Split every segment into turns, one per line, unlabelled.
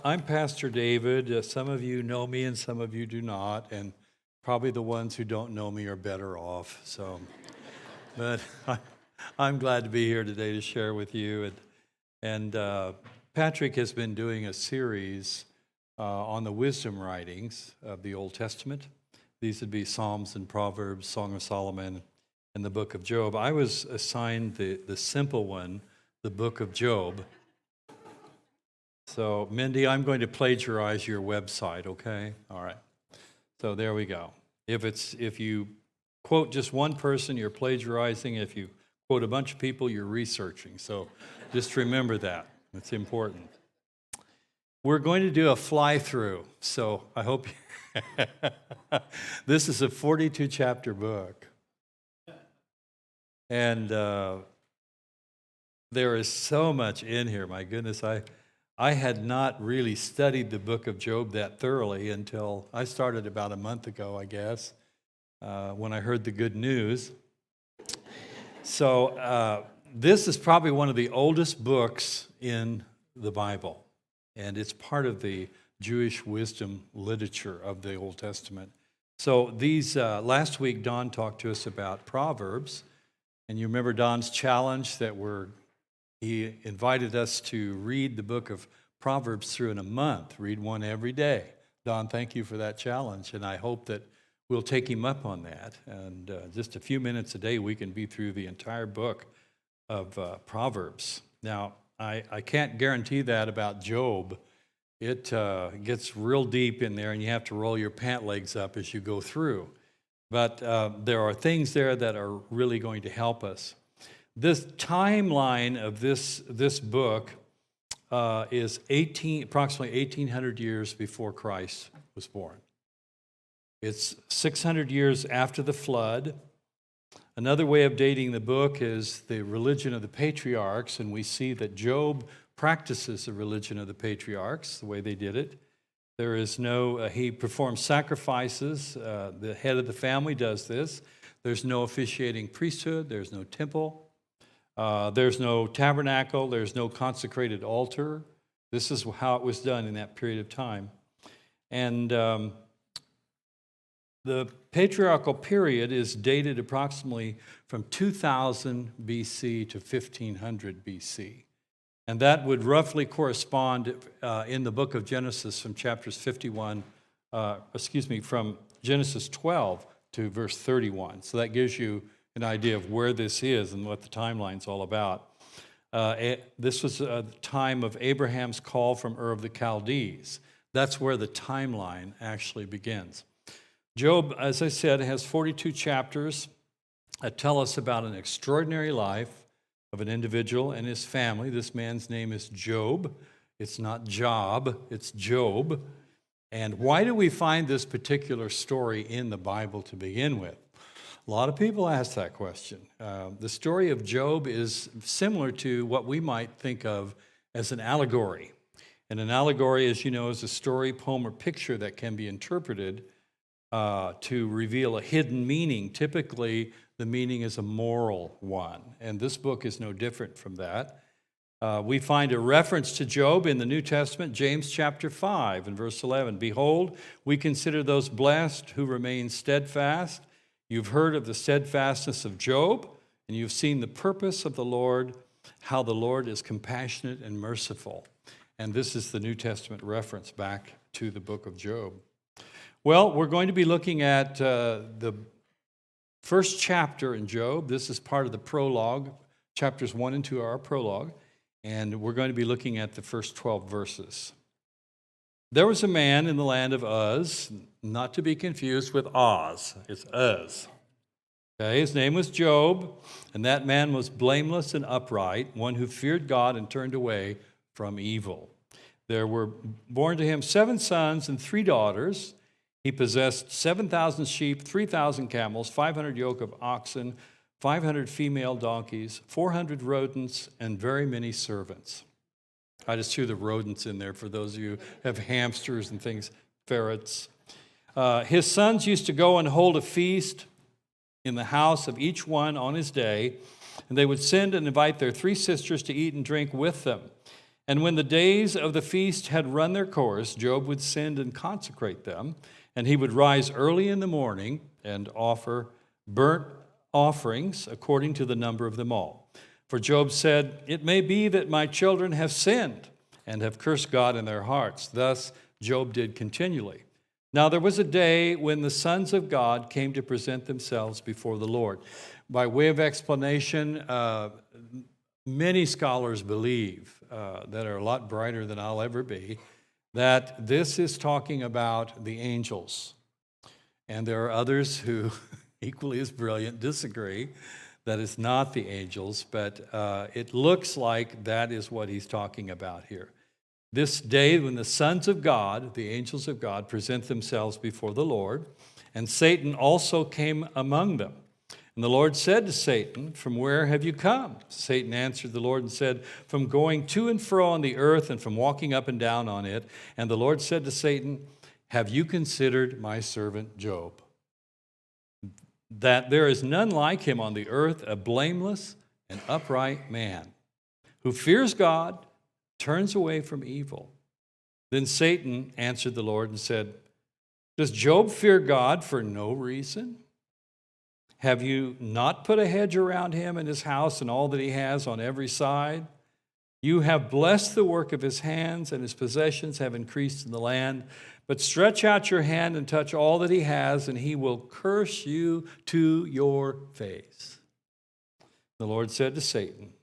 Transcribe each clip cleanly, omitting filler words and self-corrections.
I'm Pastor David. Some of you know me and some of you do not, and probably the ones who don't know me are better off. But I'm glad to be here today to share with you. And Patrick has been doing a series on the wisdom writings of the Old Testament. These would be Psalms and Proverbs, Song of Solomon, and the book of Job. I was assigned the simple one, the book of Job. So, Mindy, I'm going to plagiarize your website, okay? All right. So there we go. If you quote just one person, you're plagiarizing. If you quote a bunch of people, you're researching. So just remember that. It's important. We're going to do a fly-through. So I hope this is a 42-chapter book. And there is so much in here. My goodness, I had not really studied the book of Job that thoroughly until I started about a month ago, I guess, when I heard the good news. So this is probably one of the oldest books in the Bible, and it's part of the Jewish wisdom literature of the Old Testament. So these last week, Don talked to us about Proverbs, and you remember Don's challenge that he invited us to read the book of Proverbs through in a month, read one every day. Don, thank you for that challenge, and I hope that we'll take him up on that. And just a few minutes a day, we can be through the entire book of Proverbs. Now, I can't guarantee that about Job. It gets real deep in there, and you have to roll your pant legs up as you go through. But there are things there that are really going to help us. This timeline of this book is approximately 1,800 years before Christ was born. It's 600 years after the flood. Another way of dating the book is the religion of the patriarchs, and we see that Job practices the religion of the patriarchs, the way they did it. There is he performs sacrifices. The head of the family does this. There's no officiating priesthood. There's no temple. There's no tabernacle, there's no consecrated altar. This is how it was done in that period of time. And the patriarchal period is dated approximately from 2000 BC to 1500 BC. And that would roughly correspond in the book of Genesis from from Genesis 12 to verse 31. So that gives you an idea of where this is and what the timeline's all about. This was a time of Abraham's call from Ur of the Chaldees. That's where the timeline actually begins. Job, as I said, has 42 chapters that tell us about an extraordinary life of an individual and his family. This man's name is Job. It's not Job, it's Job. And why do we find this particular story in the Bible to begin with? A lot of people ask that question. The story of Job is similar to what we might think of as an allegory. And an allegory, as you know, is a story, poem, or picture that can be interpreted to reveal a hidden meaning. Typically, the meaning is a moral one, and this book is no different from that. We find a reference to Job in the New Testament, James chapter 5 and verse 11. Behold, we consider those blessed who remain steadfast. You've heard of the steadfastness of Job, and you've seen the purpose of the Lord, how the Lord is compassionate and merciful. And this is the New Testament reference back to the book of Job. Well, we're going to be looking at the first chapter in Job. This is part of the prologue. Chapters 1 and 2 are our prologue, and we're going to be looking at the first 12 verses. There was a man in the land of Uz, not to be confused with Oz. It's Uz. Okay, his name was Job, and that man was blameless and upright, one who feared God and turned away from evil. There were born to him 7 sons and 3 daughters. He possessed 7,000 sheep, 3,000 camels, 500 yoke of oxen, 500 female donkeys, 400 rodents, and very many servants. I just threw the rodents in there for those of you who have hamsters and things, ferrets. His sons used to go and hold a feast in the house of each one on his day, and they would send and invite their 3 sisters to eat and drink with them. And when the days of the feast had run their course, Job would send and consecrate them, and he would rise early in the morning and offer burnt offerings according to the number of them all. For Job said, "It may be that my children have sinned and have cursed God in their hearts." Thus Job did continually. Now there was a day when the sons of God came to present themselves before the Lord. By way of explanation, many scholars believe that are a lot brighter than I'll ever be, that this is talking about the angels. And there are others who, equally as brilliant, disagree that it's not the angels, but it looks like that is what he's talking about here. This day when the sons of God, the angels of God, present themselves before the Lord, and Satan also came among them. And the Lord said to Satan, "From where have you come?" Satan answered the Lord and said, "From going to and fro on the earth and from walking up and down on it." And the Lord said to Satan, "Have you considered my servant Job? That there is none like him on the earth, a blameless and upright man, who fears God, turns away from evil." Then Satan answered the Lord and said, "Does Job fear God for no reason? Have you not put a hedge around him and his house and all that he has on every side? You have blessed the work of his hands, and his possessions have increased in the land. But stretch out your hand and touch all that he has, and he will curse you to your face." The Lord said to Satan,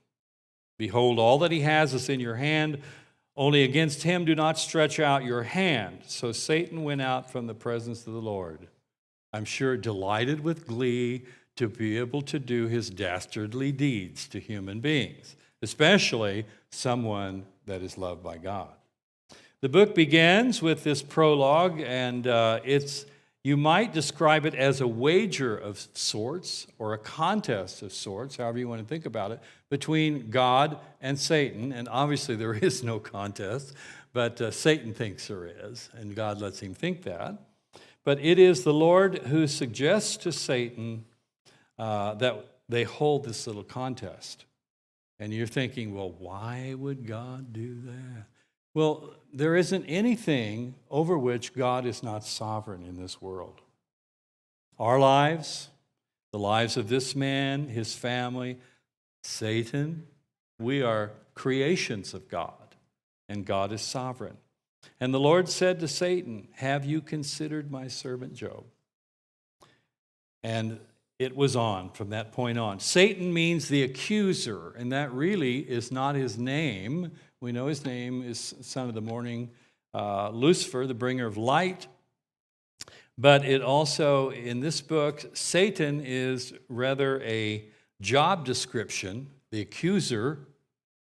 "Behold, all that he has is in your hand. Only against him do not stretch out your hand." So Satan went out from the presence of the Lord, I'm sure delighted with glee to be able to do his dastardly deeds to human beings, especially someone that is loved by God. The book begins with this prologue, and you might describe it as a wager of sorts or a contest of sorts, however you want to think about it, between God and Satan. And obviously there is no contest, but Satan thinks there is, and God lets him think that. But it is the Lord who suggests to Satan that they hold this little contest. And you're thinking, well, why would God do that? Well, there isn't anything over which God is not sovereign in this world. Our lives, the lives of this man, his family, Satan, we are creations of God, and God is sovereign. And the Lord said to Satan, "Have you considered my servant Job?" And it was on from that point on. Satan means the accuser, and that really is not his name. We know his name is son of the morning, Lucifer, the bringer of light. But it also, in this book, Satan is rather a job description, the accuser,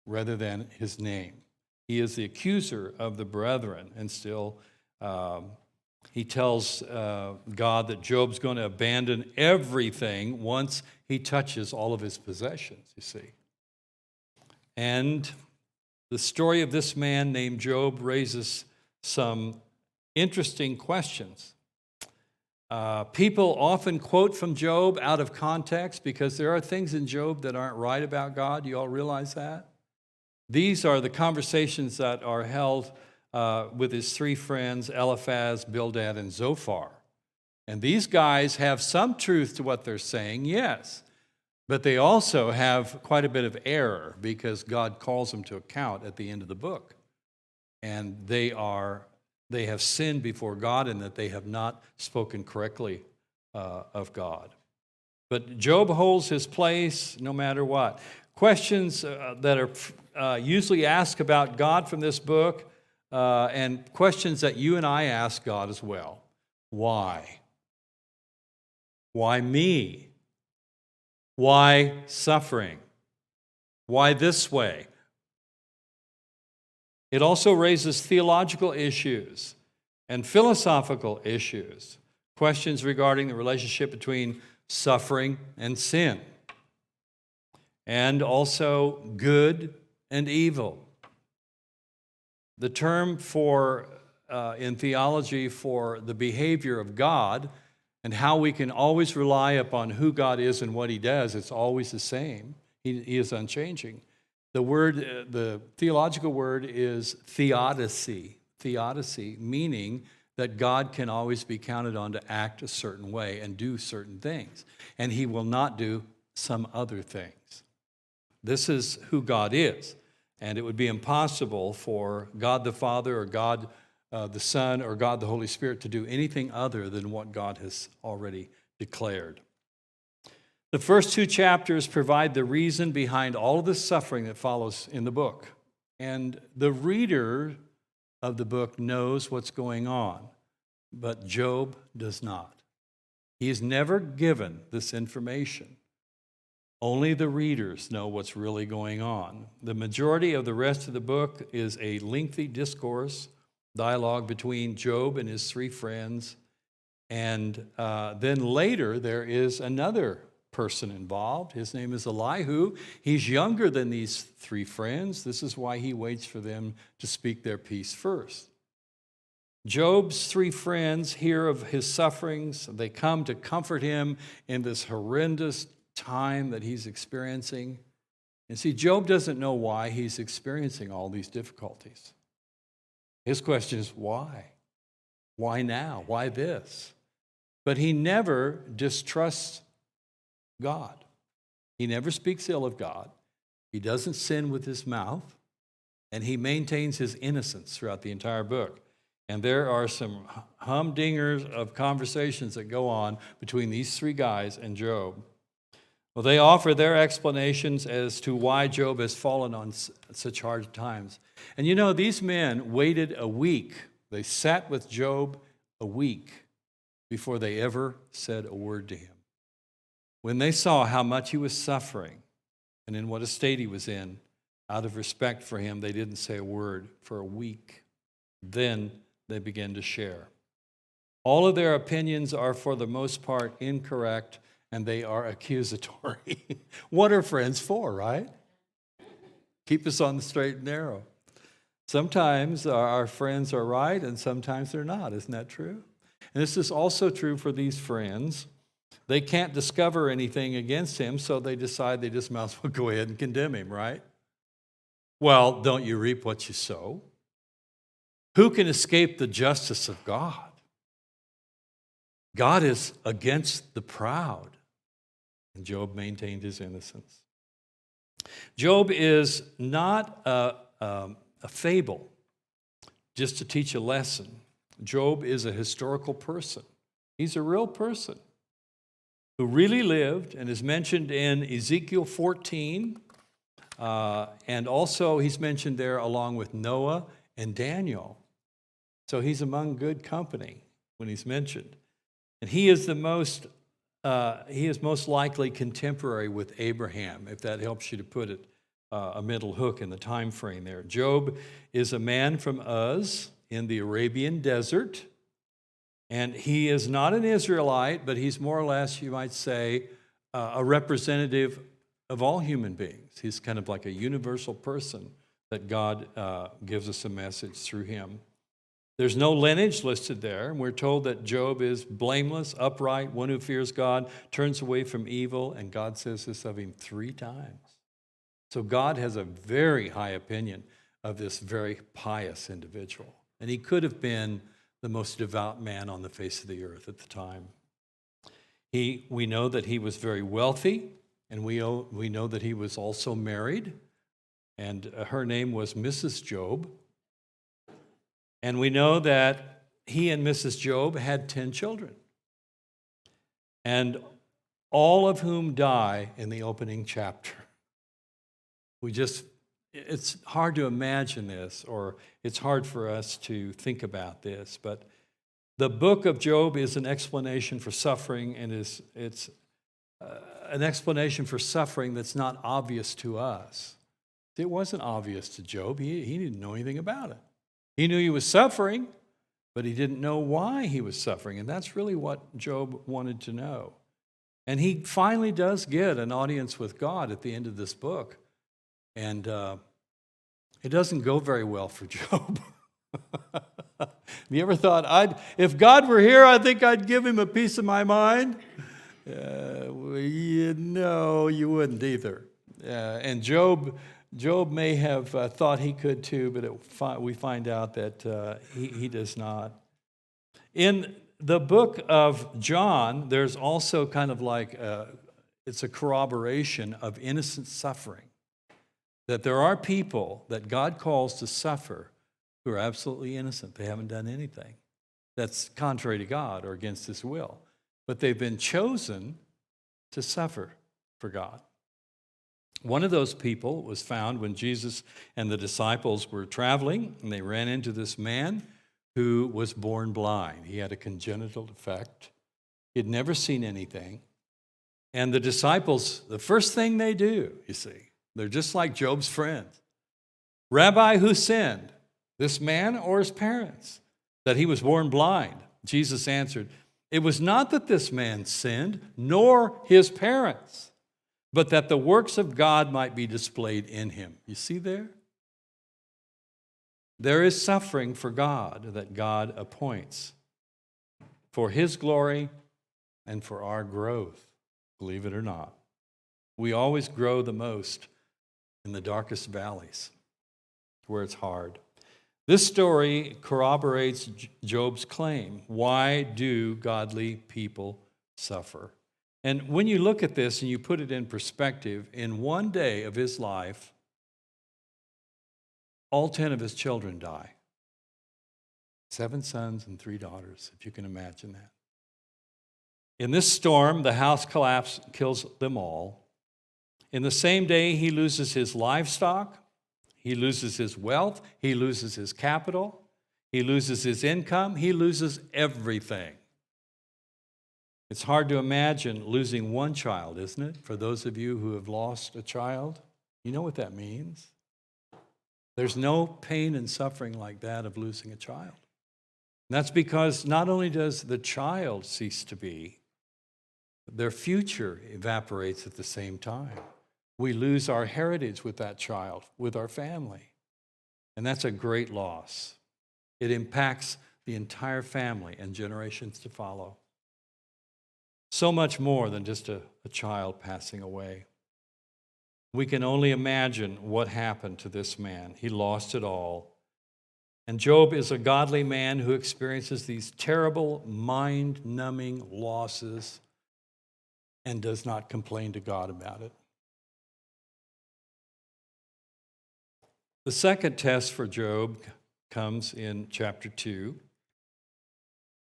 rather than his name. He is the accuser of the brethren, and still he tells God that Job's going to abandon everything once he touches all of his possessions, you see. And the story of this man named Job raises some interesting questions. People often quote from Job out of context because there are things in Job that aren't right about God. You all realize that? These are the conversations that are held with his three friends, Eliphaz, Bildad, and Zophar. And these guys have some truth to what they're saying, yes, but they also have quite a bit of error because God calls them to account at the end of the book. And they have sinned before God in that they have not spoken correctly of God. But Job holds his place no matter what. Questions that are usually asked about God from this book, and questions that you and I ask God as well. Why? Why me? Why suffering? Why this way? It also raises theological issues and philosophical issues, questions regarding the relationship between suffering and sin, and also good and evil. The term in theology for the behavior of God and how we can always rely upon who God is and what he does, it's always the same. He is unchanging. The theological word is theodicy. Theodicy, meaning that God can always be counted on to act a certain way and do certain things, and he will not do some other things. This is who God is, and it would be impossible for God the Father or God the Son or God the Holy Spirit to do anything other than what God has already declared. The first 2 chapters provide the reason behind all of the suffering that follows in the book, and the reader of the book knows what's going on, but Job does not. He is never given this information. Only the readers know what's really going on. The majority of the rest of the book is a lengthy discourse, dialogue between Job and his 3 friends, and then later there is another person involved. His name is Elihu. He's younger than these 3 friends. This is why he waits for them to speak their piece first. Job's 3 friends hear of his sufferings. They come to comfort him in this horrendous time that he's experiencing. And see, Job doesn't know why he's experiencing all these difficulties. His question is, why? Why now? Why this? But he never distrusts God. He never speaks ill of God. He doesn't sin with his mouth, and he maintains his innocence throughout the entire book. And there are some humdingers of conversations that go on between these 3 guys and Job. Well, they offer their explanations as to why Job has fallen on such hard times. And you know, these men waited a week. They sat with Job a week before they ever said a word to him. When they saw how much he was suffering and in what a state he was in, out of respect for him, they didn't say a word for a week. Then they began to share. All of their opinions are, for the most part, incorrect, and they are accusatory. What are friends for, right? Keep us on the straight and narrow. Sometimes our friends are right, and sometimes they're not. Isn't that true? And this is also true for these friends. They can't discover anything against him, so they decide they just might as well go ahead and condemn him, right? Well, don't you reap what you sow? Who can escape the justice of God? God is against the proud. And Job maintained his innocence. Job is not a fable just to teach a lesson. Job is a historical person. He's a real person who really lived and is mentioned in Ezekiel 14. And also he's mentioned there along with Noah and Daniel. So he's among good company when he's mentioned. And he is most likely contemporary with Abraham, if that helps you to put it, a middle hook in the time frame there. Job is a man from Uz in the Arabian desert. And he is not an Israelite, but he's more or less, you might say, a representative of all human beings. He's kind of like a universal person that God gives us a message through him. There's no lineage listed there, and we're told that Job is blameless, upright, one who fears God, turns away from evil, and God says this of him 3 times. So God has a very high opinion of this very pious individual, and he could have been the most devout man on the face of the earth at the time. We know that he was very wealthy, and we know that he was also married, and her name was Mrs. Job. And we know that he and Mrs. Job had 10 children, and all of whom die in the opening chapter. It's hard to imagine this, or it's hard for us to think about this, but the book of Job is an explanation for suffering, and it's an explanation for suffering that's not obvious to us. It wasn't obvious to Job. He didn't know anything about it. He knew he was suffering, but he didn't know why he was suffering, and that's really what Job wanted to know. And he finally does get an audience with God at the end of this book, and it doesn't go very well for Job. Have you ever thought, if God were here, I think I'd give him a piece of my mind? No, you wouldn't either. And Job Job may have thought he could too, but we find out that he does not. In the book of John, there's also kind of like it's a corroboration of innocent suffering. That there are people that God calls to suffer who are absolutely innocent. They haven't done anything that's contrary to God or against His will. But they've been chosen to suffer for God. One of those people was found when Jesus and the disciples were traveling, and they ran into this man who was born blind. He had a congenital defect. He had never seen anything. And the disciples, the first thing they do, you see, they're just like Job's friends. Rabbi, who sinned, this man or his parents, that he was born blind? Jesus answered, it was not that this man sinned, nor his parents, but that the works of God might be displayed in him. You see there? There is suffering for God that God appoints for His glory and for our growth, believe it or not. We always grow the most in the darkest valleys, where it's hard. This story corroborates Job's claim. Why do godly people suffer? And when you look at this and you put it in perspective, in one day of his life, all 10 of his children die. 7 sons and 3 daughters, if you can imagine that. In this storm, the house collapse kills them all. In the same day, he loses his livestock, he loses his wealth, he loses his capital, he loses his income, he loses everything. It's hard to imagine losing one child, isn't it? For those of you who have lost a child, you know what that means. There's no pain and suffering like that of losing a child. And that's because not only does the child cease to be, their future evaporates at the same time. We lose our heritage with that child, with our family. And that's a great loss. It impacts the entire family and generations to follow. So much more than just a child passing away. We can only imagine what happened to this man. He lost it all. And Job is a godly man who experiences these terrible, mind-numbing losses and does not complain to God about it. The second test for Job comes in chapter 2.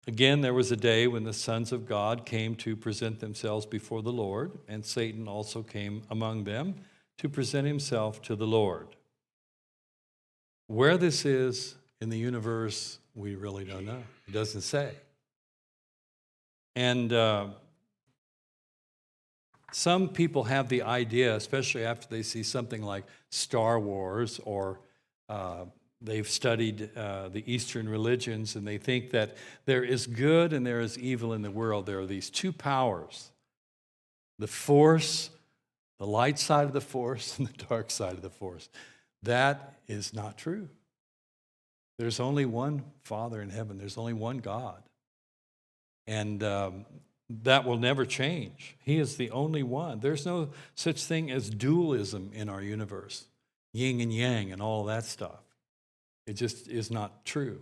Again, there was a day when the sons of God came to present themselves before the Lord, and Satan also came among them to present himself to the Lord. Where this is in the universe, we really don't know. It doesn't say. And some people have the idea, especially after they see something like Star Wars, or they've studied the Eastern religions, and they think that there is good and there is evil in the world. There are these two powers, the Force, the light side of the Force, and the dark side of the Force. That is not true. There's only one Father in heaven. There's only one God. And that will never change. He is the only one. There's no such thing as dualism in our universe, yin and yang and all that stuff. It just is not true.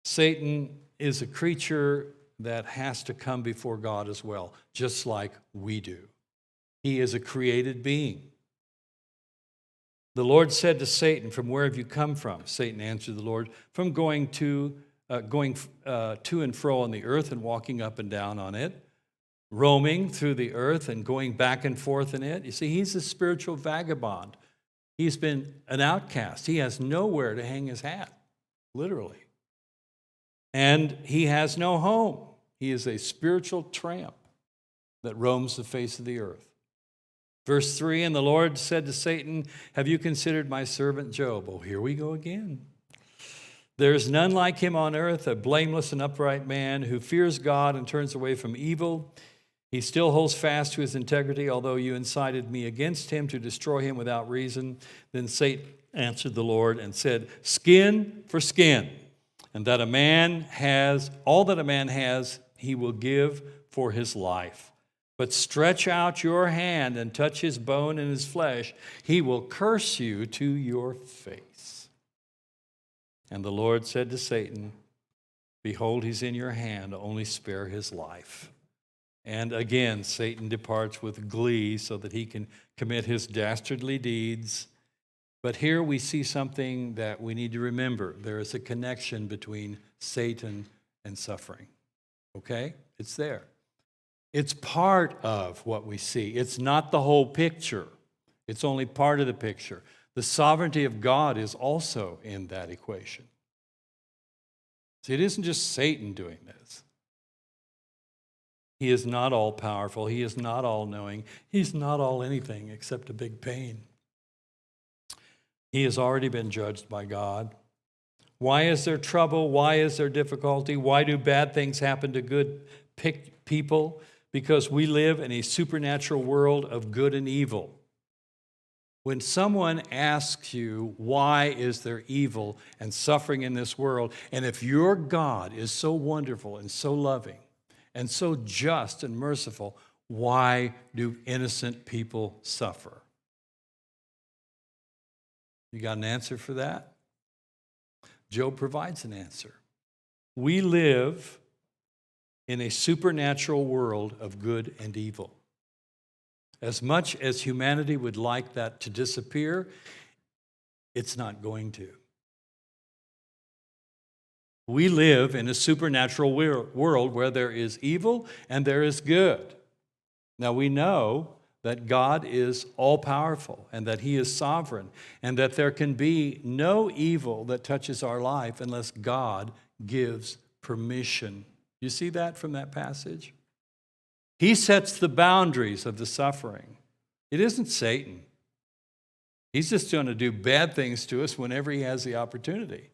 Satan is a creature that has to come before God as well, just like we do. He is a created being. The Lord said to Satan, "From where have you come from?" Satan answered the Lord, "From going to and fro on the earth and walking up and down on it, roaming through the earth and going back and forth in it." You see, he's a spiritual vagabond. He's been an outcast. He has nowhere to hang his hat, literally. And he has no home. He is a spiritual tramp that roams the face of the earth. Verse 3, and the Lord said to Satan, "Have you considered my servant Job?" Oh, here we go again. "There is none like him on earth, a blameless and upright man who fears God and turns away from evil. He still holds fast to his integrity, although you incited me against him to destroy him without reason." Then Satan answered the Lord and said, "Skin for skin, and that a man has, all that a man has, he will give for his life. but stretch out your hand and touch his bone and his flesh, he will curse you to your face. And the Lord said to Satan, behold, he's in your hand, only spare his life. And again, Satan departs with glee so that he can commit his dastardly deeds. But here we see something that we need to remember. There is a connection between Satan and suffering. Okay? It's there. It's part of what we see. It's not the whole picture. It's only part of the picture. The sovereignty of God is also in that equation. See, it isn't just Satan doing this. He is not all powerful. He is not all knowing. He's not all anything except a big pain. He has already been judged by God. Why is there trouble? Why is there difficulty? Why do bad things happen to good people? Because we live in a supernatural world of good and evil. When someone asks you, why is there evil and suffering in this world? And if your God is so wonderful and so loving and so just and merciful, why do innocent people suffer? You got an answer for that? Job provides an answer. We live in a supernatural world of good and evil. As much as humanity would like that to disappear, it's not going to. We live in a supernatural world where there is evil and there is good. Now we know that God is all-powerful and that he is sovereign and that there can be no evil that touches our life unless God gives permission. You see that from that passage? He sets the boundaries of the suffering. It isn't Satan. He's just going to do bad things to us whenever he has the opportunity,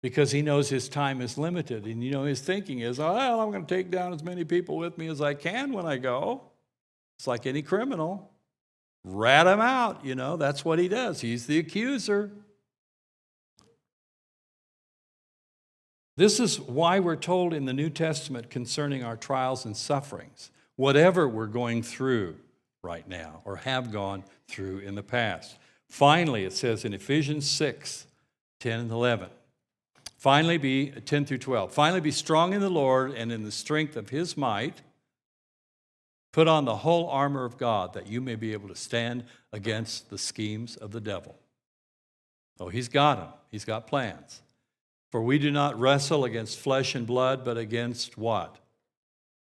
because he knows his time is limited. And his thinking is, well, I'm going to take down as many people with me as I can when I go. It's like any criminal. Rat him out, that's what he does. He's the accuser. This is why we're told in the New Testament concerning our trials and sufferings, whatever we're going through right now or have gone through in the past. Finally, it says in Ephesians 6, 10 and 11, finally be 10 through 12. Finally be strong in the Lord and in the strength of his might. Put on the whole armor of God that you may be able to stand against the schemes of the devil. Oh, he's got them. He's got plans. For we do not wrestle against flesh and blood, but against what?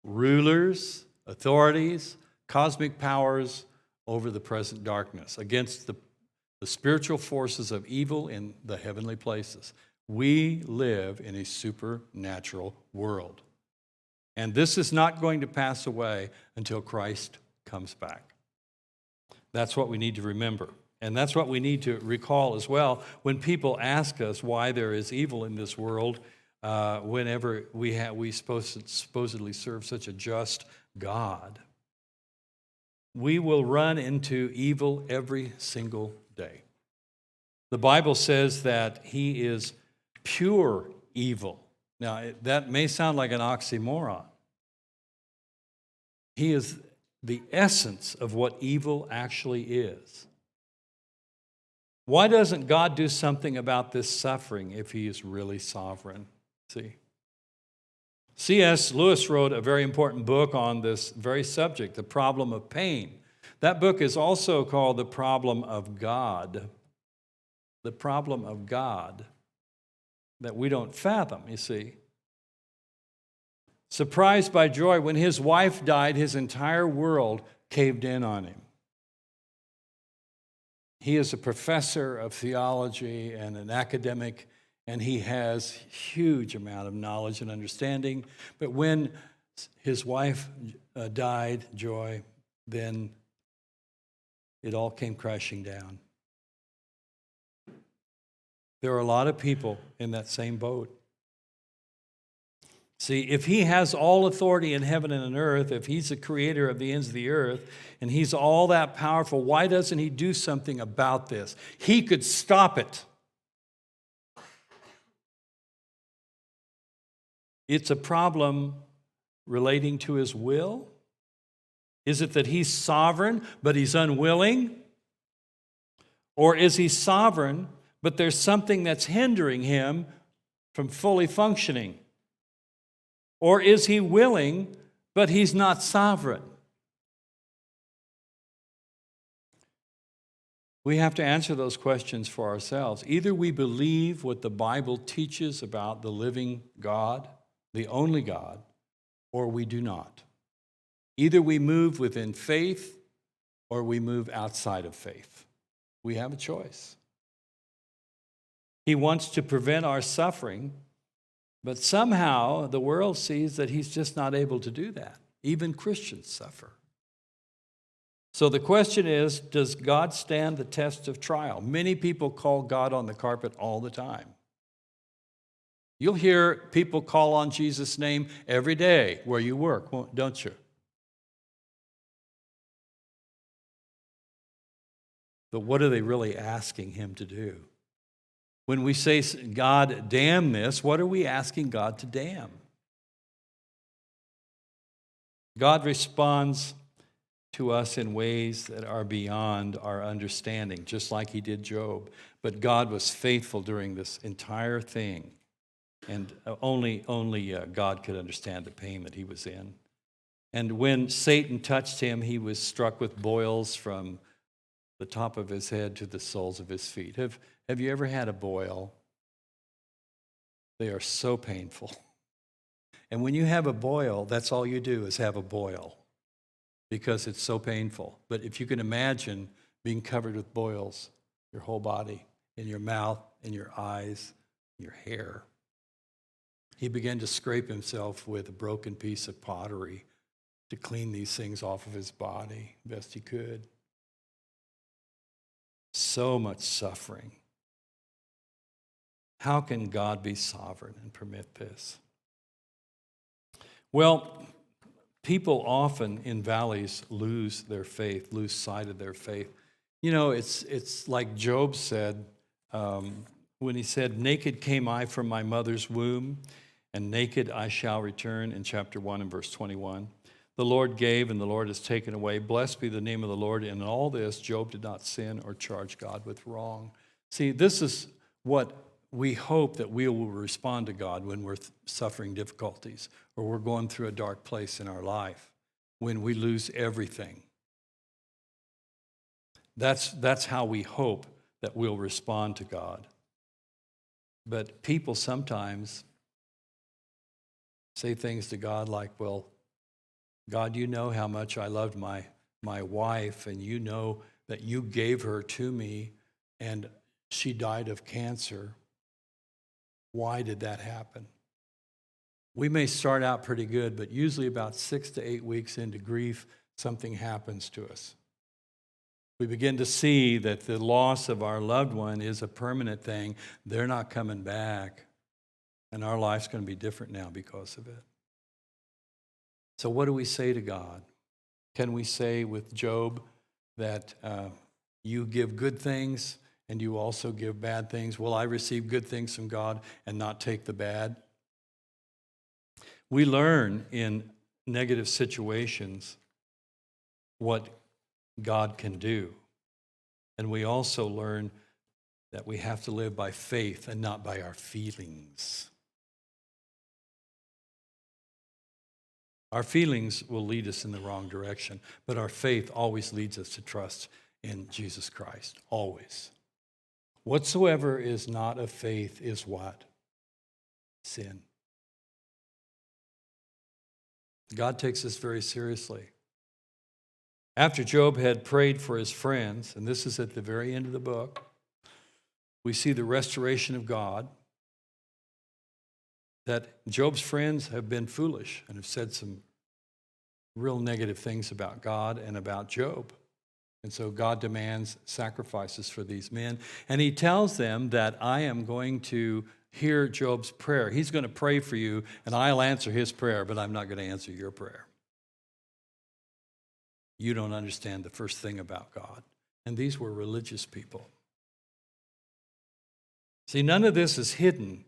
Rulers, authorities, cosmic powers over the present darkness, against the spiritual forces of evil in the heavenly places. We live in a supernatural world. And this is not going to pass away until Christ comes back. That's what we need to remember. And that's what we need to recall as well when people ask us why there is evil in this world, whenever we supposedly serve such a just God. We will run into evil every single day. The Bible says that he is pure evil. Now, that may sound like an oxymoron. He is the essence of what evil actually is. Why doesn't God do something about this suffering if he is really sovereign? See? C.S. Lewis wrote a very important book on this very subject, the problem of pain. That book is also called The Problem of God. The problem of God that we don't fathom, you see. Surprised by joy, when his wife died, his entire world caved in on him. He is a professor of theology and an academic, and he has a huge amount of knowledge and understanding. But when his wife died, Joy, then it all came crashing down. There are a lot of people in that same boat. See, if he has all authority in heaven and on earth, if he's the creator of the ends of the earth, and he's all that powerful, why doesn't he do something about this? He could stop it. It's a problem relating to his will, Is it that he's sovereign, but he's unwilling? Or is he sovereign, but there's something that's hindering him from fully functioning? Or is he willing, but he's not sovereign? We have to answer those questions for ourselves. Either we believe what the Bible teaches about the living God, the only God, or we do not. Either we move within faith or we move outside of faith. We have a choice. He wants to prevent our suffering, but somehow the world sees that he's just not able to do that. Even Christians suffer. So the question is, does God stand the test of trial? Many people call God on the carpet all the time. You'll hear people call on Jesus' name every day where you work, don't you? But what are they really asking him to do? When we say, God, damn this, what are we asking God to damn? God responds to us in ways that are beyond our understanding, just like he did Job. But God was faithful during this entire thing. And only God could understand the pain that he was in. And when Satan touched him, he was struck with boils from the top of his head to the soles of his feet. Have you ever had a boil? They are so painful. And when you have a boil, that's all you do is have a boil because it's so painful. But if you can imagine being covered with boils, your whole body, in your mouth, in your eyes, your hair. He began to scrape himself with a broken piece of pottery to clean these things off of his body best he could. So much suffering. How can God be sovereign and permit this? Well, people often in valleys lose their faith, lose sight of their faith. You know, it's like Job said when he said, naked came I from my mother's womb, and naked I shall return, in chapter 1 and verse 21. The Lord gave and the Lord has taken away. Blessed be the name of the Lord. And in all this, Job did not sin or charge God with wrong. See, this is what we hope that we will respond to God when we're suffering difficulties or we're going through a dark place in our life, when we lose everything. That's how we hope that we'll respond to God. But people sometimes say things to God like, well, God, you know how much I loved my wife, and you know that you gave her to me, and she died of cancer. Why did that happen? We may start out pretty good, but usually about 6 to 8 weeks into grief, something happens to us. We begin to see that the loss of our loved one is a permanent thing. They're not coming back, and our life's going to be different now because of it. So what do we say to God? Can we say with Job that you give good things and you also give bad things? Will I receive good things from God and not take the bad? We learn in negative situations what God can do. And we also learn that we have to live by faith and not by our feelings. Our feelings will lead us in the wrong direction, but our faith always leads us to trust in Jesus Christ, always. Whatsoever is not of faith is what? Sin. God takes this very seriously. After Job had prayed for his friends, and this is at the very end of the book, we see the restoration of God, that Job's friends have been foolish and have said some real negative things about God and about Job. And so God demands sacrifices for these men. And he tells them that I am going to hear Job's prayer. He's going to pray for you, and I'll answer his prayer, but I'm not going to answer your prayer. You don't understand the first thing about God. And these were religious people. See, none of this is hidden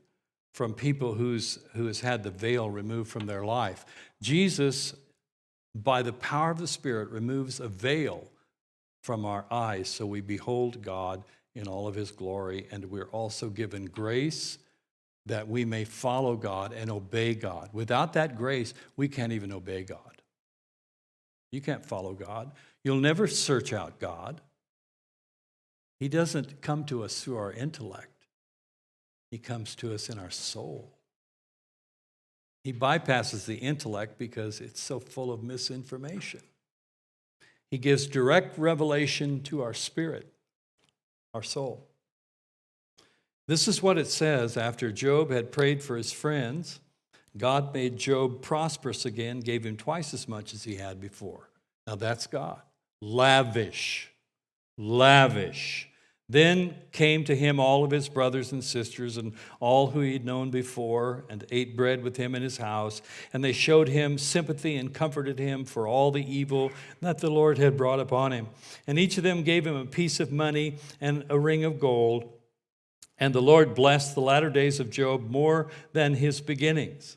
from people who has had the veil removed from their life. Jesus by the power of the Spirit, removes a veil from our eyes so we behold God in all of his glory, and we're also given grace that we may follow God and obey God. Without that grace, we can't even obey God. You can't follow God. You'll never search out God. He doesn't come to us through our intellect. He comes to us in our soul. He bypasses the intellect because it's so full of misinformation. He gives direct revelation to our spirit, our soul. This is what it says after Job had prayed for his friends. God made Job prosperous again, gave him twice as much as he had before. Now that's God. Lavish. Lavish. Then came to him all of his brothers and sisters and all who he had known before, and ate bread with him in his house. And they showed him sympathy and comforted him for all the evil that the Lord had brought upon him. And each of them gave him a piece of money and a ring of gold. And the Lord blessed the latter days of Job more than his beginnings.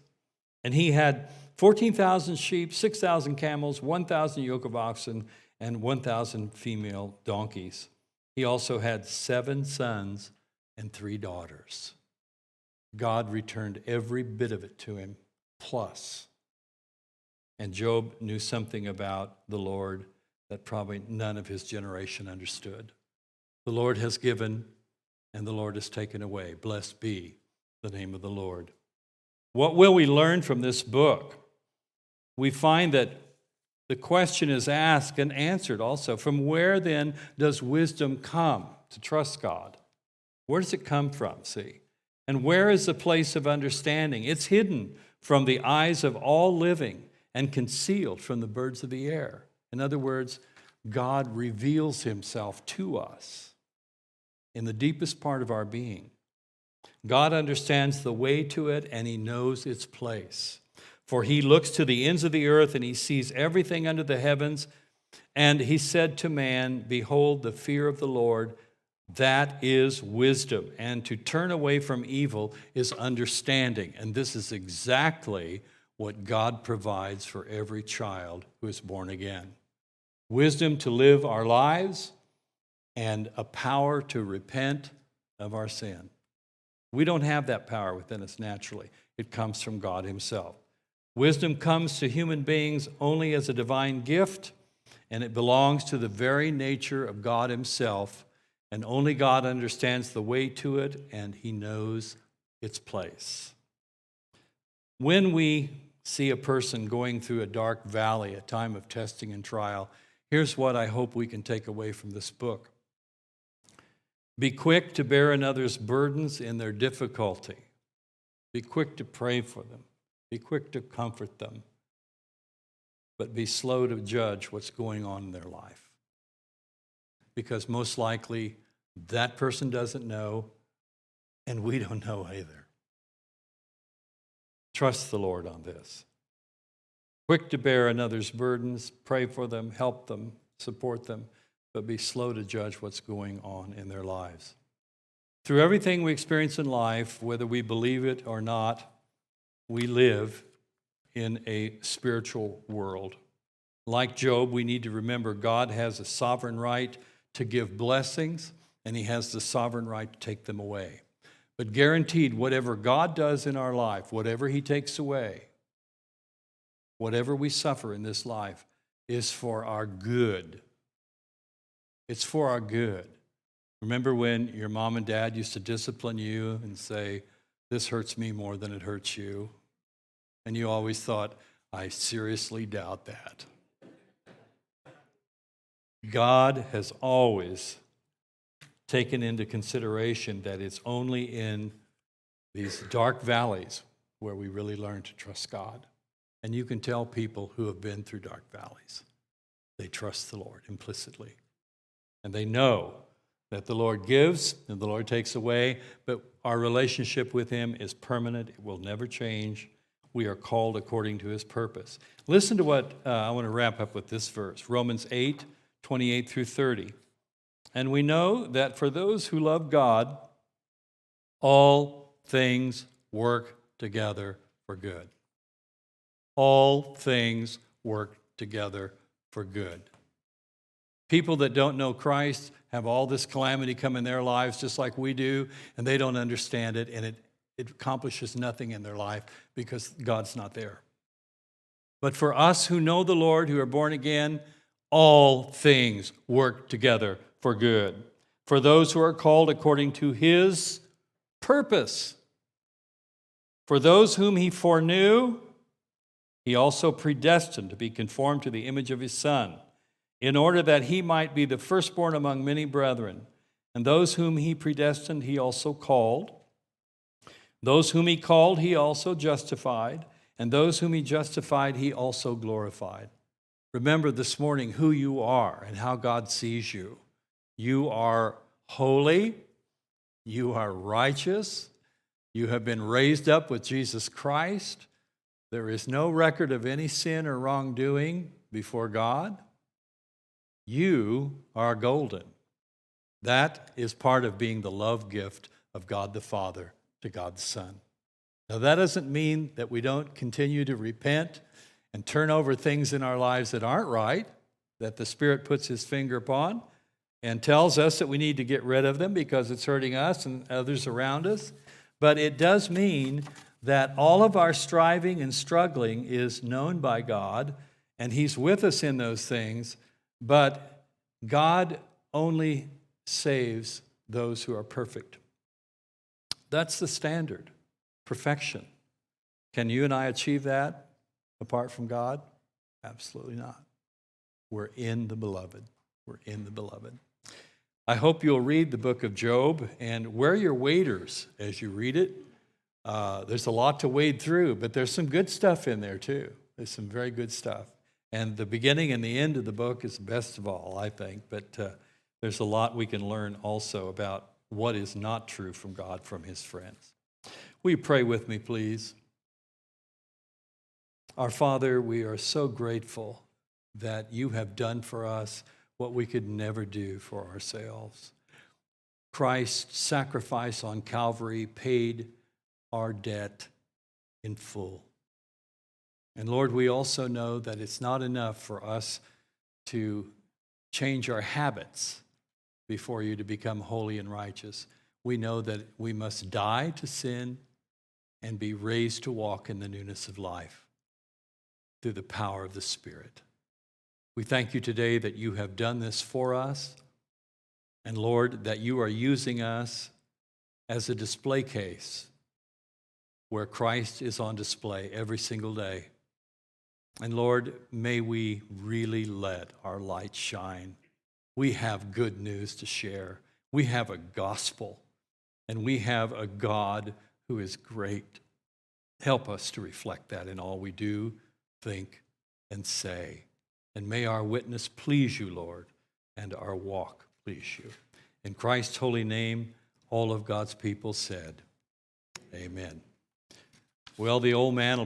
And he had 14,000 sheep, 6,000 camels, 1,000 yoke of oxen, and 1,000 female donkeys. He also had 7 sons and 3 daughters. God returned every bit of it to him, plus. And Job knew something about the Lord that probably none of his generation understood. The Lord has given, and the Lord has taken away. Blessed be the name of the Lord. What will we learn from this book? We find that the question is asked and answered also. From where then does wisdom come to trust God? Where does it come from, see? And where is the place of understanding? It's hidden from the eyes of all living and concealed from the birds of the air. In other words, God reveals himself to us in the deepest part of our being. God understands the way to it, and he knows its place. For he looks to the ends of the earth, and he sees everything under the heavens. And he said to man, behold, the fear of the Lord, that is wisdom. And to turn away from evil is understanding. And this is exactly what God provides for every child who is born again. Wisdom to live our lives, and a power to repent of our sin. We don't have that power within us naturally. It comes from God himself. Wisdom comes to human beings only as a divine gift, and it belongs to the very nature of God himself, and only God understands the way to it, and he knows its place. When we see a person going through a dark valley, a time of testing and trial, here's what I hope we can take away from this book. Be quick to bear another's burdens in their difficulty. Be quick to pray for them. Be quick to comfort them. But be slow to judge what's going on in their life. Because most likely that person doesn't know, and we don't know either. Trust the Lord on this. Quick to bear another's burdens, pray for them, help them, support them, but be slow to judge what's going on in their lives. Through everything we experience in life, whether we believe it or not, we live in a spiritual world. Like Job, we need to remember God has a sovereign right to give blessings, and he has the sovereign right to take them away. But guaranteed, whatever God does in our life, whatever he takes away, whatever we suffer in this life, is for our good. It's for our good. Remember when your mom and dad used to discipline you and say, this hurts me more than it hurts you? And you always thought, I seriously doubt that. God has always taken into consideration that it's only in these dark valleys where we really learn to trust God. And you can tell people who have been through dark valleys. They trust the Lord implicitly. And they know that the Lord gives and the Lord takes away, but our relationship with him is permanent. It will never change. We are called according to his purpose. Listen to what I want to wrap up with this verse, Romans 8, 28 through 30. And we know that for those who love God, all things work together for good. All things work together for good. People that don't know Christ have all this calamity come in their lives just like we do, and they don't understand it, and it accomplishes nothing in their life because God's not there. But for us who know the Lord, who are born again, all things work together for good. For those who are called according to his purpose. For those whom he foreknew, he also predestined to be conformed to the image of his Son, in order that he might be the firstborn among many brethren. And those whom he predestined, he also called. Those whom he called, he also justified. And those whom he justified, he also glorified. Remember this morning who you are and how God sees you. You are holy. You are righteous. You have been raised up with Jesus Christ. There is no record of any sin or wrongdoing before God. You are golden. That is part of being the love gift of God the Father to God the Son. Now, that doesn't mean that we don't continue to repent and turn over things in our lives that aren't right, that the Spirit puts his finger upon and tells us that we need to get rid of them because it's hurting us and others around us. But it does mean that all of our striving and struggling is known by God, and he's with us in those things, but God only saves those who are perfect. That's the standard, perfection. Can you and I achieve that apart from God? Absolutely not. We're in the beloved. We're in the beloved. I hope you'll read the book of Job and wear your waders as you read it. There's a lot to wade through, but there's some good stuff in there too. There's some very good stuff. And the beginning and the end of the book is the best of all, I think. But there's a lot we can learn also about what is not true from God, from his friends. Will you pray with me, please? Our Father, we are so grateful that you have done for us what we could never do for ourselves. Christ's sacrifice on Calvary paid our debt in full. And Lord, we also know that it's not enough for us to change our habits before you to become holy and righteous. We know that we must die to sin and be raised to walk in the newness of life through the power of the Spirit. We thank you today that you have done this for us, and Lord, that you are using us as a display case where Christ is on display every single day. And Lord, may we really let our light shine. We have good news to share. We have a gospel, and we have a God who is great. Help us to reflect that in all we do, think, and say. And may our witness please you, Lord, and our walk please you. In Christ's holy name, all of God's people said, amen. Well, the old man will